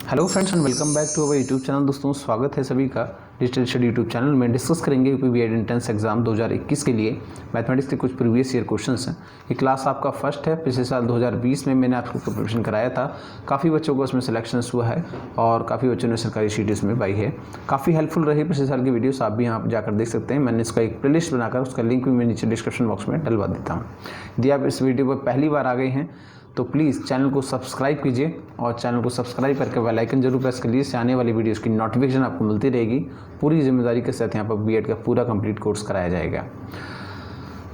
Hello friends and welcome back to our YouTube channel. दोस्तों स्वागत है सभी का डिजिटल स्टडी यूट्यूब चैनल में। डिस्कस करेंगे यूपी बीएड एंट्रेंस एग्जाम 2021 के लिए मैथमेटिक्स के कुछ प्रीवियस ईयर क्वेश्चंस हैं। ये क्लास आपका फर्स्ट है। पिछले साल 2020 में मैंने आपको प्रिपरेशन कराया था। काफ़ी बच्चों को उसमें सिलेक्शन हुआ है और काफ़ी बच्चों ने सरकारी शीट इसमें पाई है। काफ़ी हेल्पफुल रही पिछले साल की वीडियोस, आप भी यहाँ जाकर देख सकते हैं। मैंने इसका एक प्लेलिस्ट बनाकर उसका लिंक भी मैं नीचे डिस्क्रिप्शन बॉक्स में डलवा देता हूँ। यदि आप इस वीडियो पर पहली बार आ गए हैं तो प्लीज़ चैनल को सब्सक्राइब कीजिए और चैनल को सब्सक्राइब करके बेल आइकन जरूर प्रेस कर लीजिए। आने वाली वीडियोस की नोटिफिकेशन आपको मिलती रहेगी। पूरी जिम्मेदारी के साथ यहाँ पर बीएड का पूरा कंप्लीट कोर्स कराया जाएगा।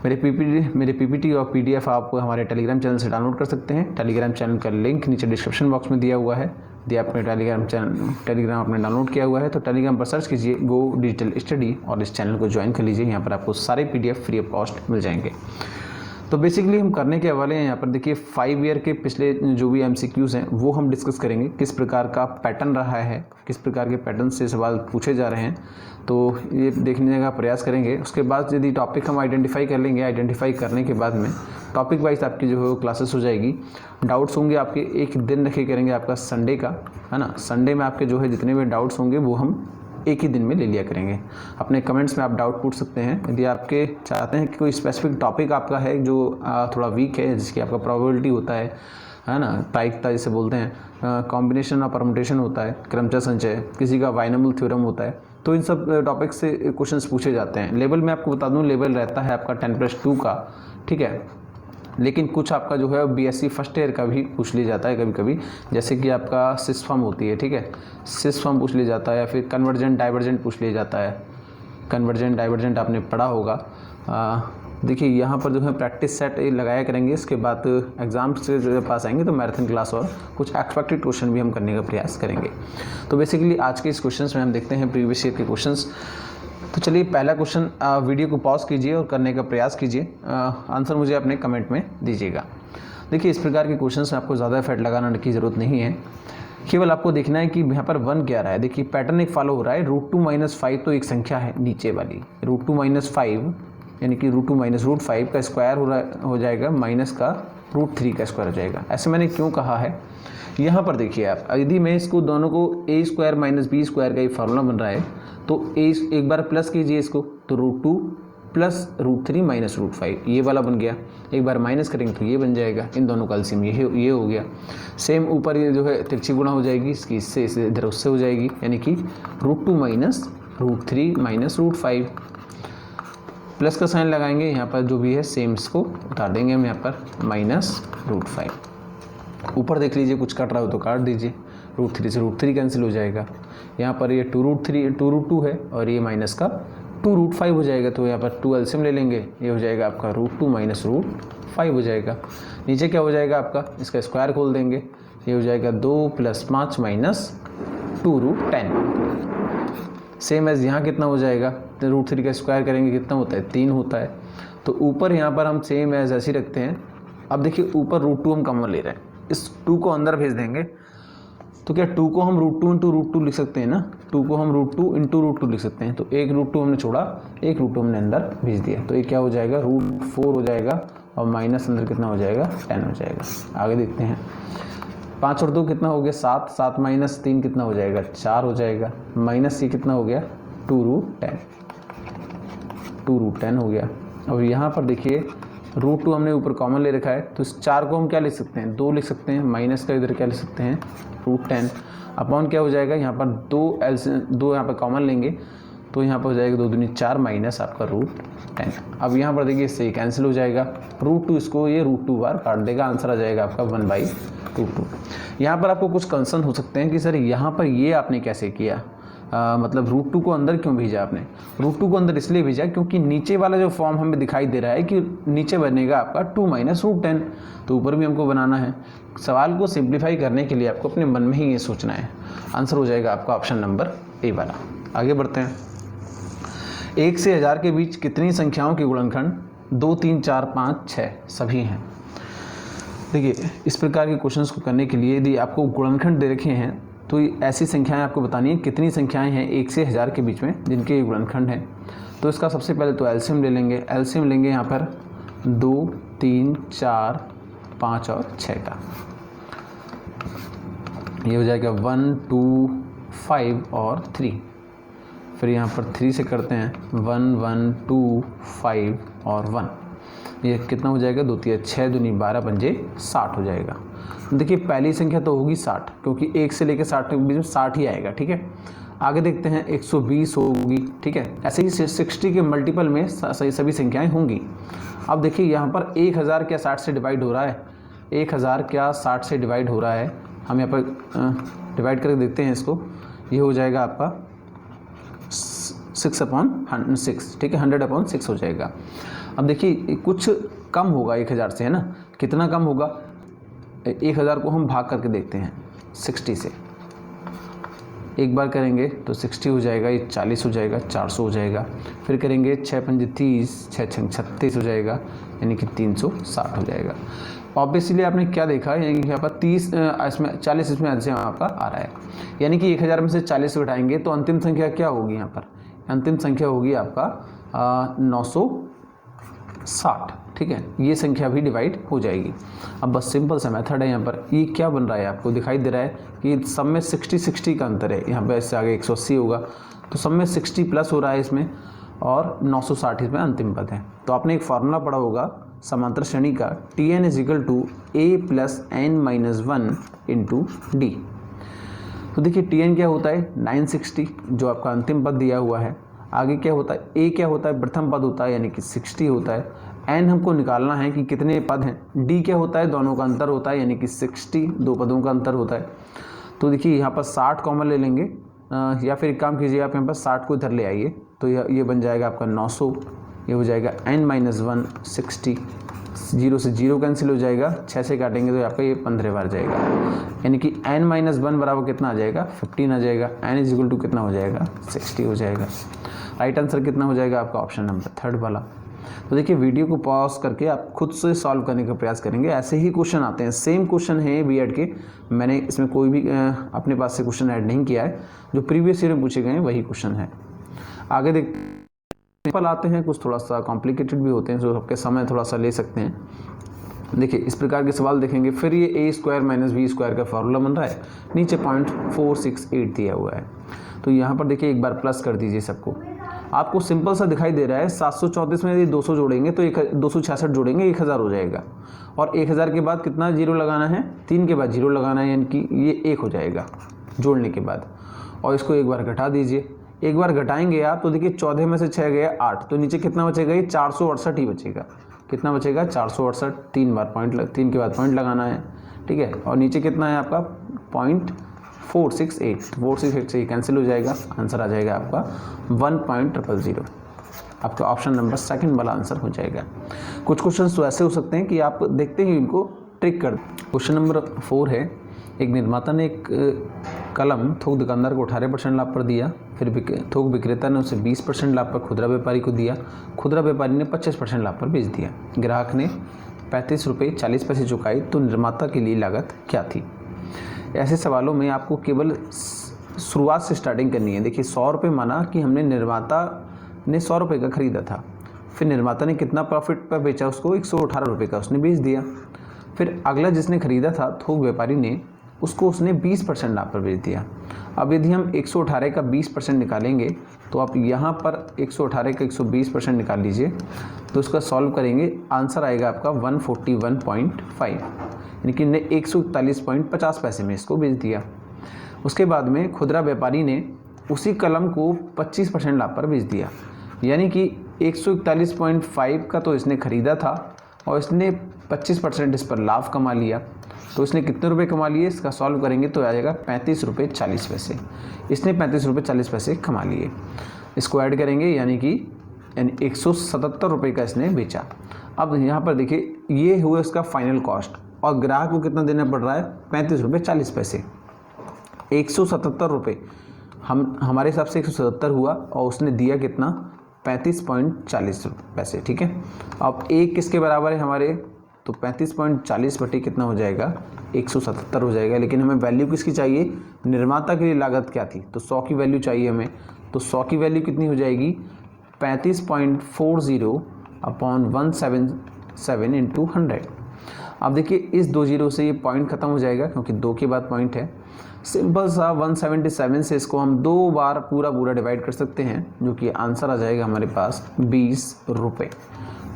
मेरे पीपीटी और पीडीएफ आप हमारे टेलीग्राम चैनल से डाउनलोड कर सकते हैं। टेलीग्राम चैनल का लिंक नीचे डिस्क्रिप्शन बॉक्स में दिया हुआ है। यदि आपने टेलीग्राम आपने डाउनलोड किया हुआ है तो टेलीग्राम पर सर्च कीजिए गो डिजिटल स्टडी और इस चैनल को ज्वाइन कर लीजिए। यहाँ पर आपको सारे पीडीएफ फ्री ऑफ कॉस्ट मिल जाएंगे। तो बेसिकली हम करने के वाले हैं यहाँ पर देखिए 5 ईयर के पिछले जो भी एमसीक्यूज़ हैं वो हम डिस्कस करेंगे। किस प्रकार का पैटर्न रहा है, किस प्रकार के पैटर्न से सवाल पूछे जा रहे हैं, तो ये देखने का प्रयास करेंगे। उसके बाद यदि टॉपिक हम आइडेंटिफाई कर लेंगे, आइडेंटिफाई करने के बाद में टॉपिक वाइज आपकी जो है वो क्लासेस हो जाएगी। डाउट्स होंगे आपके, एक दिन रखे करेंगे आपका संडे का, है ना। संडे में आपके जो है जितने भी डाउट्स होंगे वो हम एक ही दिन में ले लिया करेंगे। अपने कमेंट्स में आप डाउट पूछ सकते हैं। यदि आपके चाहते हैं कि कोई स्पेसिफिक टॉपिक आपका है जो थोड़ा वीक है, जिसकी आपका प्रोबेबिलिटी होता है ना, प्रायिकता जिसे बोलते हैं, कॉम्बिनेशन और परमुटेशन होता है, क्रमचय संचय, किसी का बाइनोमियल थ्योरम होता है, तो इन सब टॉपिक से क्वेश्चंस पूछे जाते हैं। लेवल में आपको बता दूं, लेवल रहता है आपका 10+2 का, ठीक है। लेकिन कुछ आपका जो है बीएससी फर्स्ट ईयर का भी पूछ लिया जाता है कभी कभी, जैसे कि आपका सिस फॉर्म होती है, ठीक है, सिस फॉर्म पूछ लिया जाता है, या फिर कन्वर्जेंट डाइवर्जेंट पूछ लिया जाता है। कन्वर्जेंट डाइवर्जेंट आपने पढ़ा होगा। देखिए यहाँ पर जो है प्रैक्टिस सेट लगाया करेंगे। इसके बाद एग्जाम से जो पास आएंगे तो मैराथन क्लास और कुछ एक्सपेक्टेड क्वेश्चन भी हम करने का प्रयास करेंगे। तो बेसिकली आज के इस क्वेश्चन में हम देखते हैं प्रीवियस ईयर के क्वेश्चंस। तो चलिए पहला क्वेश्चन, वीडियो को पॉज कीजिए और करने का प्रयास कीजिए। आंसर मुझे अपने कमेंट में दीजिएगा। देखिए इस प्रकार के क्वेश्चंस में आपको ज़्यादा एफर्ट लगाने की ज़रूरत नहीं है। केवल आपको देखना है कि यहाँ पर 1 क्या रहा है। देखिए पैटर्न एक फॉलो हो रहा है। √2 - 5 तो एक संख्या है नीचे वाली। √2 - 5 यानी कि √2 - √5 का स्क्वायर हो जाएगा, माइनस का √3 का स्क्वायर हो जाएगा। ऐसे मैंने क्यों कहा है, यहाँ पर देखिए आप, यदि मैं इसको दोनों को a² - b² का ये फार्मूला बन रहा है तो एक बार प्लस कीजिए इसको, तो √2 + √3 - √5 ये वाला बन गया। एक बार माइनस करेंगे तो ये बन जाएगा। इन दोनों का एलसीएम ये हो गया। सेम ऊपर ये जो है तिरछी गुणा हो जाएगी इसकी, इससे इधर उससे हो जाएगी, यानी कि √2 - √3 - √5। प्लस का साइन लगाएंगे, यहाँ पर जो भी है सेम इसको उतार देंगे हम यहाँ पर -√5। ऊपर देख लीजिए कुछ कट रहा हो तो काट दीजिए। √3 से √3 कैंसिल हो जाएगा। यहाँ पर ये 2√2 है और ये माइनस का 2√5 हो जाएगा, तो यहाँ पर 2 एलसीएम ले लेंगे, ये हो जाएगा आपका √2 - √5 हो जाएगा। नीचे क्या हो जाएगा आपका, इसका स्क्वायर खोल देंगे, ये हो जाएगा 2 + 5 - 2√10। सेम एज यहाँ कितना हो जाएगा, √3 का स्क्वायर करेंगे कितना होता है, 3 होता है। तो ऊपर यहाँ पर हम सेम एज ऐसे ही रखते हैं। अब देखिए ऊपर √2 हम कॉमन ले रहे हैं, इस 2 को अंदर भेज देंगे, तो क्या 2 को हम √2 × √2 लिख सकते हैं ना। 2 को हम √2 × √2 लिख सकते हैं। तो एक √2 हमने छोड़ा, एक √2 हमने अंदर भेज दिया, तो ये क्या हो जाएगा, √4 हो जाएगा और माइनस अंदर कितना हो जाएगा, 10 हो जाएगा। आगे देखते हैं, 5 और 2 कितना हो गया, 7, 7 - 3 कितना हो जाएगा, 4 हो जाएगा, माइनस ये कितना हो गया, 2√10 हो गया। अब यहाँ पर देखिए √2 हमने ऊपर कॉमन ले रखा है, तो इस 4 को हम क्या लिख सकते हैं, 2 लिख सकते हैं, माइनस का इधर क्या लिख सकते हैं, √10 अपॉन क्या हो जाएगा, यहाँ पर 2 यहाँ पर कॉमन लेंगे, तो यहाँ पर हो जाएगा 2 दूनी 4 माइनस आपका √10। अब यहाँ पर देखिए इससे कैंसिल हो जाएगा, √2 इसको ये √2 बार काट देगा, आंसर आ जाएगा आपका 1/2। यहाँ पर आपको कुछ कंसर्न हो सकते हैं कि सर यहाँ पर ये आपने कैसे किया, मतलब √2 को अंदर क्यों भेजा आपने। √2 को अंदर इसलिए भेजा क्योंकि नीचे वाला जो फॉर्म हमें दिखाई दे रहा है कि नीचे बनेगा आपका 2 - √10, तो ऊपर भी हमको बनाना है। सवाल को सिंप्लीफाई करने के लिए आपको अपने मन में ही ये सोचना है। आंसर हो जाएगा आपका ऑप्शन नंबर ए वाला। आगे बढ़ते हैं। 1 से 1000 के बीच कितनी संख्याओं के गुणनखंड 2, 3, 4, 5, 6 सभी हैं। देखिए इस प्रकार के क्वेश्चंस को करने के लिए यदि आपको गुणनखंड दे रखे हैं तो ऐसी संख्याएं आपको बतानी है, कितनी संख्याएं हैं 1 से 1000 के बीच में जिनके ये गुणनखंड हैं। तो इसका सबसे पहले तो एलसीएम ले लेंगे। एलसीएम लेंगे यहाँ पर 2, 3, 4, 5 और 6 का। ये हो जाएगा 1 2 5 और 3। फिर यहाँ पर 3 से करते हैं 1 1 2 5 और 1। ये कितना हो जाएगा, 2 3 6 दूनी 12 पंजे 60 हो जाएगा। देखिए पहली संख्या तो होगी 60, क्योंकि 1 से लेकर 60 के बीच में 60 ही आएगा। ठीक है, आगे देखते हैं 120 होगी। ठीक है, ऐसे ही 60 के मल्टीपल में सभी संख्याएं होंगी। अब देखिए यहाँ पर 1000 क्या 60 से डिवाइड हो रहा है, 1000 क्या 60 से डिवाइड हो रहा है। हम यहाँ पर डिवाइड करके देखते हैं इसको। ये हो जाएगा आपका 6/6। ठीक है, 100/6 हो जाएगा। अब देखिए कुछ कम होगा 1000 से, है ना। कितना कम होगा, 1000 को हम भाग करके देखते हैं 60 से। एक बार करेंगे तो 60 हो जाएगा, ये 40 हो जाएगा, 400 हो जाएगा। फिर करेंगे 6 पंजे 30, 6 छंग 36 हो जाएगा, यानी कि 360 हो जाएगा। ऑब्वियसली आपने क्या देखा, यानी कि यहाँ पर 30 इसमें 40 इसमें ऐसे आपका आ रहा है, यानी कि 1000 में से 40 घटाएंगे तो अंतिम संख्या क्या होगी। यहाँ पर अंतिम संख्या होगी आपका 960। ठीक है, ये संख्या भी डिवाइड हो जाएगी। अब बस सिंपल सा मेथड है। यहाँ पर ये क्या बन रहा है, आपको दिखाई दे रहा है कि सब में 60 का अंतर है। यहाँ पे इससे आगे 180 होगा, तो सब में 60 प्लस हो रहा है इसमें, और 960 इसमें अंतिम पद है। तो आपने एक फार्मूला पढ़ा होगा समांतर श्रेणी का, Tn = a + n - 1 × d। तो देखिए Tn क्या होता है, 960 जो आपका अंतिम पद दिया हुआ है। आगे क्या होता है, a क्या होता है, प्रथम पद होता है, यानी कि 60 होता है। n हमको निकालना है कि कितने पद हैं। d क्या होता है, दोनों का अंतर होता है, यानी कि 60 दो पदों का अंतर होता है। तो देखिए यहाँ पर 60 कॉमन ले लेंगे, या फिर एक काम कीजिए, आप यहाँ पर 60 को इधर ले आइए, तो ये बन जाएगा आपका 900। ये हो जाएगा n - 1 60, 0 से 0 कैंसिल हो जाएगा, 6 से काटेंगे तो आपका ये 15 बार जाएगा, यानी कि n - 1 बराबर कितना आ जाएगा, 15 आ जाएगा। n = कितना हो जाएगा, 60 हो जाएगा। राइट आंसर कितना हो जाएगा आपका, ऑप्शन नंबर 3 वाला। तो देखिए वीडियो को पॉज करके आप खुद से सॉल्व करने का प्रयास करेंगे। ऐसे ही क्वेश्चन आते हैं, सेम क्वेश्चन है बीएड के, मैंने इसमें कोई भी अपने पास से क्वेश्चन ऐड नहीं किया है, जो प्रीवियस ईयर में पूछे गए हैं वही क्वेश्चन है। आगे देखते हैं, सिंपल आते हैं, कुछ थोड़ा सा कॉम्प्लिकेटेड भी होते हैं, जो आपके समय थोड़ा सा ले सकते हैं। देखिए इस प्रकार के सवाल देखेंगे। फिर ये a² - b² का फार्मूला बन रहा है, नीचे 0.468 दिया हुआ है। तो यहाँ पर देखिए एक बार प्लस कर दीजिए सबको, आपको सिंपल सा दिखाई दे रहा है। 734 में यदि 200 जोड़ेंगे तो 266 जोड़ेंगे 1000 हो जाएगा, और 1000 के बाद कितना जीरो लगाना है, 3 के बाद जीरो लगाना है, यानी कि ये 1 हो जाएगा जोड़ने के बाद। और इसको एक बार घटा दीजिए, एक बार घटाएंगे आप तो देखिए 14 में से 6 गया 8, तो नीचे कितना बचेगा, ये 468 ही बचेगा। कितना बचेगा, 468। 3 बार पॉइंट 3 के बाद पॉइंट लगाना है। ठीक है, और नीचे कितना है आपका 0.468, 468 से कैंसिल हो जाएगा, आंसर आ जाएगा आपका 1.000। आपका ऑप्शन नंबर 2 वाला आंसर हो जाएगा। कुछ क्वेश्चन तो ऐसे हो सकते हैं कि आप देखते ही इनको ट्रिक कर। क्वेश्चन नंबर 4 है, एक निर्माता ने एक कलम थोक दुकानदार को 18% लाभ पर दिया, फिर थोक विक्रेता ने उसे 20% लाभ पर खुदरा व्यापारी को दिया, खुदरा व्यापारी ने 25% लाभ पर बेच दिया। ग्राहक ने 35 रुपये 40 पैसे चुकाई, तो निर्माता के लिए लागत क्या थी। ऐसे सवालों में आपको केवल शुरुआत से स्टार्टिंग करनी है। देखिए 100 रुपये माना कि हमने, निर्माता ने 100 रुपये का ख़रीदा था, फिर निर्माता ने कितना प्रॉफिट पर बेचा, उसको 118 रुपये का उसने बेच दिया। फिर अगला जिसने ख़रीदा था थोक व्यापारी ने, उसको उसने 20% लाभ पर बेच दिया। अब यदि हम 118 का 20% निकालेंगे तो आप यहाँ पर 118 का 120% निकाल लीजिए, तो उसका सॉल्व करेंगे, आंसर आएगा आपका 141.5, यानी कि ने 141.50 पैसे में इसको बेच दिया। उसके बाद में खुदरा व्यापारी ने उसी कलम को 25% लाभ पर बेच दिया, यानी कि 141.5 का तो इसने ख़रीदा था और इसने 25% इस पर लाभ कमा लिया। तो इसने कितने रुपए कमा लिए, इसका सॉल्व करेंगे तो आ जाएगा 35 रुपये 40 पैसे। इसने 35 रुपये 40 पैसे कमा लिए, इसको ऐड करेंगे, यानी कि 177 रुपये का इसने बेचा। अब यहाँ पर देखिए ये हुआ इसका फाइनल कॉस्ट, और ग्राहक को कितना देना पड़ रहा है, 35 रुपये 40 पैसे। 177 रुपये हमारे हिसाब से 177 हुआ, और उसने दिया कितना, 35.40 पैसे। ठीक है, अब एक किसके बराबर है हमारे, तो 35.40 बटे कितना हो जाएगा, 177 हो जाएगा। लेकिन हमें वैल्यू किसकी चाहिए, निर्माता के लिए लागत क्या थी, तो 100 की वैल्यू चाहिए हमें। तो 100 की वैल्यू कितनी हो जाएगी, 35.40/177 × 100। अब देखिए इस 2 जीरो से ये पॉइंट खत्म हो जाएगा, क्योंकि 2 के बाद पॉइंट है। सिंपल सा 177 से इसको हम 2 बार पूरा डिवाइड कर सकते हैं, जो कि आंसर आ जाएगा हमारे पास 20 रुपये।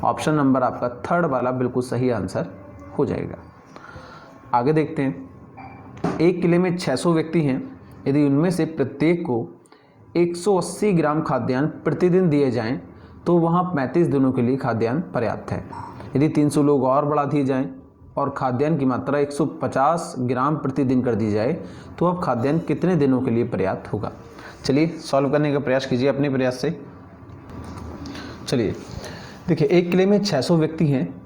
ऑप्शन नंबर आपका थर्ड वाला बिल्कुल सही आंसर हो जाएगा। आगे देखते हैं, एक किले में 600 व्यक्ति हैं, यदि उनमें से प्रत्येक को 180 ग्राम खाद्यान्न प्रतिदिन दिए जाएं तो वहाँ 35 दिनों के लिए खाद्यान्न पर्याप्त है। यदि 300 लोग और बढ़ा दिए जाएं और खाद्यान्न की मात्रा 150 ग्राम प्रतिदिन कर दी जाए तो अब खाद्यान्न कितने दिनों के लिए पर्याप्त होगा। चलिए सॉल्व करने का प्रयास कीजिए अपने प्रयास से। चलिए देखिए, एक किले में 600 व्यक्ति हैं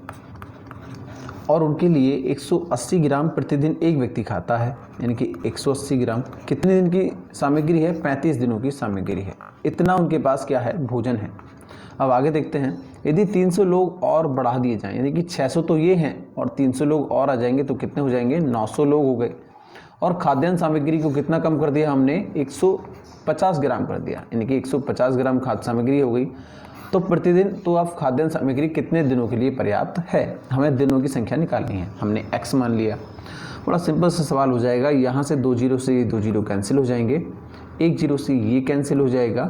और उनके लिए 180 ग्राम प्रतिदिन एक व्यक्ति खाता है, यानी कि 180 ग्राम कितने दिन की सामग्री है, 35 दिनों की सामग्री है। इतना उनके पास क्या है, भोजन है। अब आगे देखते हैं, यदि 300 लोग और बढ़ा दिए जाएं, यानी कि 600 तो ये हैं और 300 लोग और आ जाएंगे तो कितने हो जाएंगे, 900 लोग हो गए। और खाद्यान्न सामग्री को कितना कम कर दिया हमने, 150 ग्राम कर दिया, यानी कि 150 ग्राम खाद्य सामग्री हो गई। तो प्रतिदिन तो अब खाद्यान्न सामग्री कितने दिनों के लिए पर्याप्त है, हमें दिनों की संख्या निकालनी है। हमने x मान लिया। बड़ा सिंपल सा सवाल हो जाएगा, यहाँ से 2 जीरो से ये 2 जीरो कैंसिल हो जाएंगे, 1 जीरो से ये कैंसिल हो जाएगा,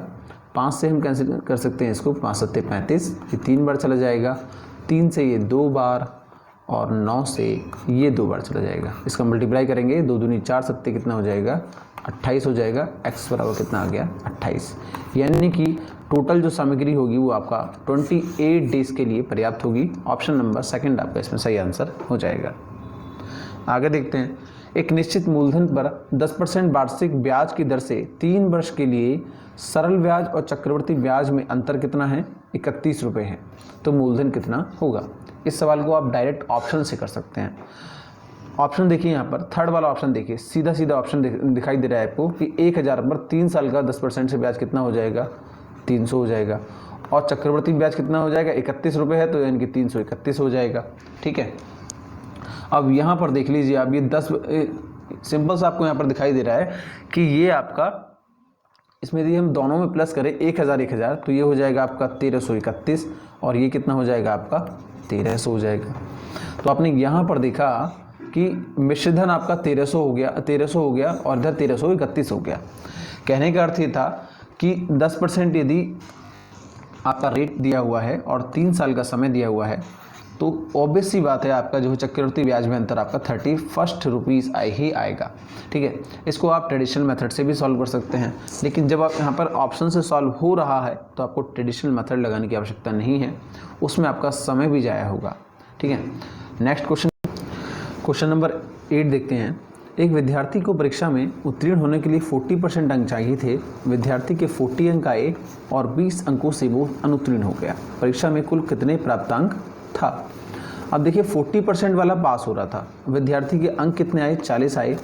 5 से हम कैंसिल कर सकते हैं इसको, 5 सत्ते 35, ये 3 बार चला जाएगा, 3 से ये 2 बार और 9 से ये 2 बार चला जाएगा। इसका मल्टीप्लाई करेंगे, 2 दूनी 4 सत्ते कितना हो जाएगा, 28 हो जाएगा। x बराबर कितना आ गया, 28। यानी कि टोटल जो सामग्री होगी वो आपका 28 डेज के लिए पर्याप्त होगी। ऑप्शन नंबर सेकंड आपका इसमें सही आंसर हो जाएगा। आगे देखते हैं, एक निश्चित मूलधन पर 10% वार्षिक ब्याज की दर से 3 वर्ष के लिए सरल ब्याज और चक्रवृद्धि ब्याज में अंतर कितना है, 31 रुपये है। तो मूलधन कितना होगा। इस सवाल को आप डायरेक्ट ऑप्शन से कर सकते हैं। ऑप्शन देखिए, यहाँ पर थर्ड वाला ऑप्शन देखिए, सीधा ऑप्शन दिखाई दे रहा है आपको कि 1000 पर 3 साल का 10% से ब्याज कितना हो जाएगा, 300 हो जाएगा। और चक्रवृद्धि ब्याज कितना हो जाएगा, 31 रुपये है, तो यानी कि 331 हो जाएगा। ठीक है, अब यहाँ पर देख लीजिए आप, ये 10 सिंपल सा आपको यहाँ पर दिखाई दे रहा है कि ये आपका, इसमें यदि हम दोनों में प्लस करें 1000 तो ये हो जाएगा आपका 1331 और ये कितना हो जाएगा आपका 1300 हो जाएगा। तो आपने यहाँ पर देखा कि मिश्रधन आपका 1300 हो गया और इधर 1331 हो गया। कहने का अर्थ ये था कि 10% यदि आपका रेट दिया हुआ है और 3 साल का समय दिया हुआ है तो ऑब्वियस सी बात है आपका जो चक्रवृद्धि ब्याज में अंतर आपका 31 रुपीज़ ही आएगा। ठीक है, इसको आप ट्रेडिशनल मेथड से भी सॉल्व कर सकते हैं, लेकिन जब आप यहाँ पर ऑप्शन से सॉल्व हो रहा है तो आपको ट्रेडिशनल मेथड लगाने की आवश्यकता नहीं है, उसमें आपका समय भी जाया होगा। ठीक है, नेक्स्ट क्वेश्चन नंबर 8 देखते हैं। एक विद्यार्थी को परीक्षा में उत्तीर्ण होने के लिए 40% अंक चाहिए थे। विद्यार्थी के 40 अंक आए और 20 अंकों से वो अनुत्तीर्ण हो गया। परीक्षा में कुल कितने प्राप्तांक था। अब देखिए 40% वाला पास हो रहा था, विद्यार्थी के अंक कितने आए, 40 आए,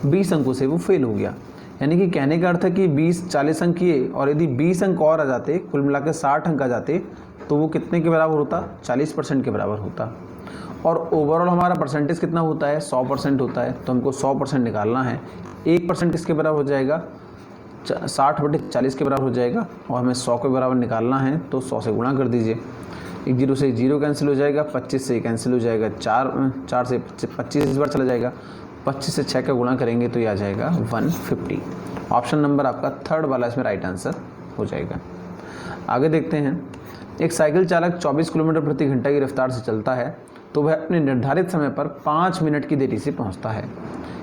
20 अंकों से वो फेल हो गया। यानी कि कहने का अर्थ है कि 40 अंक किए और यदि 20 अंक और आ जाते, कुल मिलाकर 60 अंक आ जाते तो वो कितने के बराबर होता, 40% के बराबर होता। और ओवरऑल हमारा परसेंटेज कितना होता है, 100% होता है। तो हमको 100% निकालना है। 1% किसके बराबर हो जाएगा, 60/40 के बराबर हो जाएगा और हमें 100 के बराबर निकालना है तो 100 से गुणा कर दीजिए। 1 जीरो से 0 कैंसिल हो जाएगा, 25 से कैंसिल हो जाएगा, 4 से 25 इस बार चला जाएगा, 25 से 6 का गुणा करेंगे तो ये आ जाएगा 150। ऑप्शन नंबर आपका थर्ड वाला इसमें राइट आंसर हो जाएगा। आगे देखते हैं, एक साइकिल चालक 24 किलोमीटर प्रति घंटा की रफ्तार से चलता है तो वह अपने निर्धारित समय पर 5 मिनट की देरी से पहुंचता है।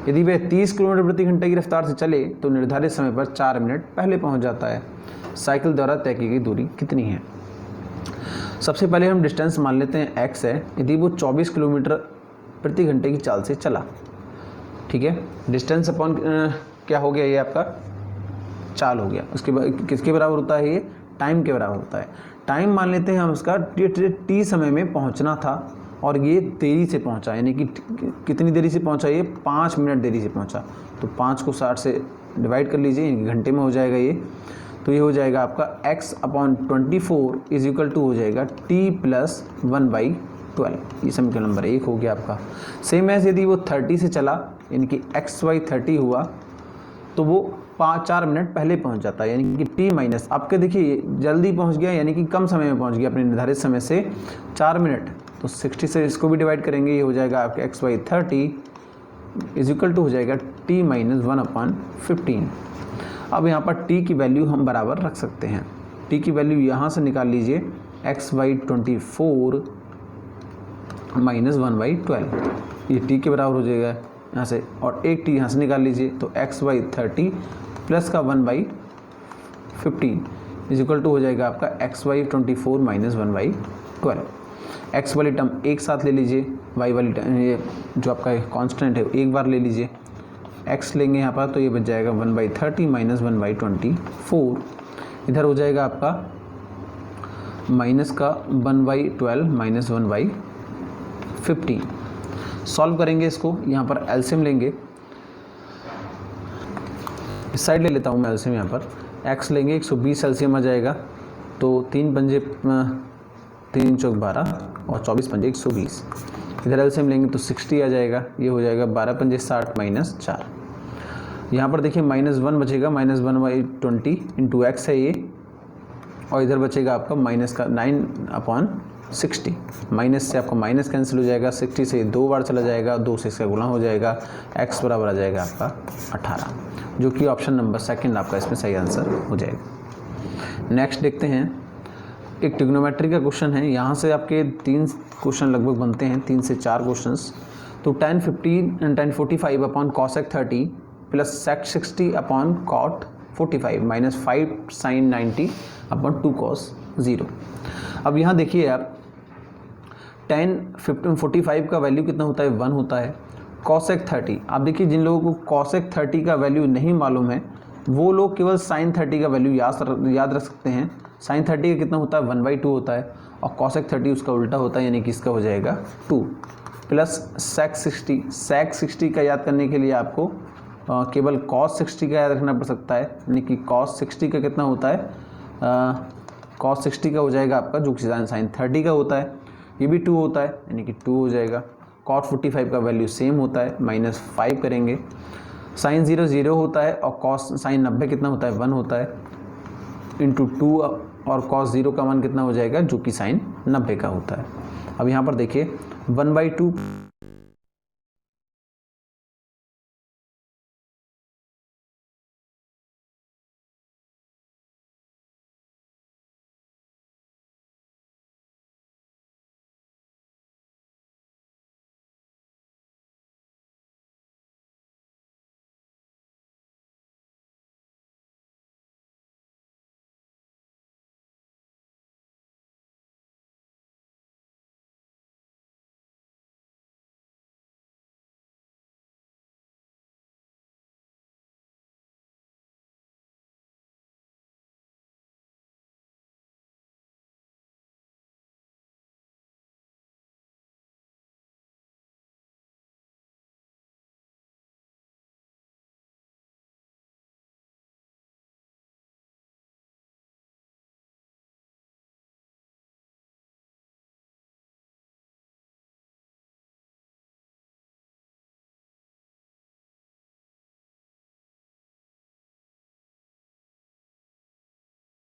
यदि वह 30 किलोमीटर प्रति घंटे की रफ्तार से चले तो निर्धारित समय पर 4 मिनट पहले पहुंच जाता है। साइकिल द्वारा तय की गई दूरी कितनी है। सबसे पहले हम डिस्टेंस मान लेते हैं x है। यदि वो 24 किलोमीटर प्रति घंटे की चाल से चला, ठीक है, डिस्टेंस अपॉन क्या हो गया, ये आपका चाल हो गया। उसके बाद किसके बराबर होता है, ये टाइम के बराबर होता है। टाइम मान लेते हैं हम उसका, t समय में पहुंचना था और ये देरी से पहुंचा, यानी कि कितनी देरी से पहुंचा, ये 5 मिनट देरी से पहुंचा। तो 5 को 60 से डिवाइड कर लीजिए, घंटे में हो जाएगा ये। तो ये हो जाएगा आपका x/24 = हो जाएगा t + 1/12। ये समीकरण नंबर 1 हो गया आपका। सेम एज यदि वो 30 से चला, यानी कि x/30 हुआ तो वो 4 मिनट पहले पहुंच जाता है, यानी कि t- आपके देखिए जल्दी पहुंच गया, यानी कि कम समय में पहुंच गया अपने निर्धारित समय से 4 मिनट। तो 60 से इसको भी डिवाइड करेंगे, ये हो जाएगा आपके x/30 इज इक्वल टू हो जाएगा t माइनस 1/15। अब यहाँ पर t की वैल्यू हम बराबर रख सकते हैं। t की वैल्यू यहाँ से निकाल लीजिए x/24 माइनस 1/12, ये t के बराबर हो जाएगा यहाँ से, और एक t यहाँ से निकाल लीजिए तो x/30 प्लस का 1/15 इज इक्वल टू हो जाएगा आपका x/24 माइनस 1/12। x वाली टर्म एक साथ ले लीजिए, y वाली टर्म ये जो आपका कांस्टेंट है एक बार ले लीजिए, x लेंगे यहाँ पर तो ये बच जाएगा 1/30 माइनस 1/24, इधर हो जाएगा आपका माइनस का 1/12 माइनस 1/15। सॉल्व करेंगे इसको, यहाँ पर एलसीएम लेंगे, इस साइड ले लेता हूँ मैं एलसीएम, यहाँ पर x लेंगे 120 एलसीएम आ जाएगा, तो 3 पंजे 3 चौक 12 और 24 पंजे 120, इधर एलसीएम लेंगे तो 60 आ जाएगा, ये हो जाएगा 12 पंजे 60 माइनस 4। यहाँ पर देखिए -1 बचेगा, -1/20 इंटू एक्स है ये, और इधर बचेगा आपका माइनस का 9/60, माइनस से आपका माइनस कैंसिल हो जाएगा, 60 से 2 बार चला जाएगा, 2 से इसका गुणा हो जाएगा, x बराबर आ जाएगा आपका 18, जो कि ऑप्शन नंबर सेकंड आपका इसमें सही आंसर हो जाएगा। नेक्स्ट देखते हैं, एक ट्रिग्नोमेट्री का क्वेश्चन है, यहाँ से आपके 3 क्वेश्चन लगभग बनते हैं, 3 से 4 क्वेश्चंस। तो tan 45 upon cosec 30 plus sec 60 upon cot 45 minus 5 sine 90 upon 2 cos 0। अब यहाँ देखिए आप, tan 45 का वैल्यू कितना होता है, 1 होता है। कॉसेक 30, आप देखिए जिन लोगों को कॉसेक 30 का वैल्यू नहीं मालूम है वो लोग केवल साइन 30 का वैल्यू याद रख सकते हैं। साइन 30 का कितना होता है, 1/2 होता है, और कॉसेक 30 उसका उल्टा होता है, यानी कि इसका हो जाएगा 2 प्लस सेक 60। सेक 60 का याद करने के लिए आपको केवल कॉस 60 का याद रखना पड़ सकता है, यानी कि कॉस 60 का कितना होता है, कॉस 60 का हो जाएगा आपका जो कि साइन 30 का होता है, ये भी 2 होता है, यानी कि 2 हो जाएगा। कॉट 45 का वैल्यू सेम होता है, -5 करेंगे। साइन 0 0 होता है, और कॉस साइन 90 कितना होता है, 1 होता है, इंटू 2, और कॉस 0 का मान कितना हो जाएगा, जो कि साइन 90 का होता है। अब यहाँ पर देखिए 1/2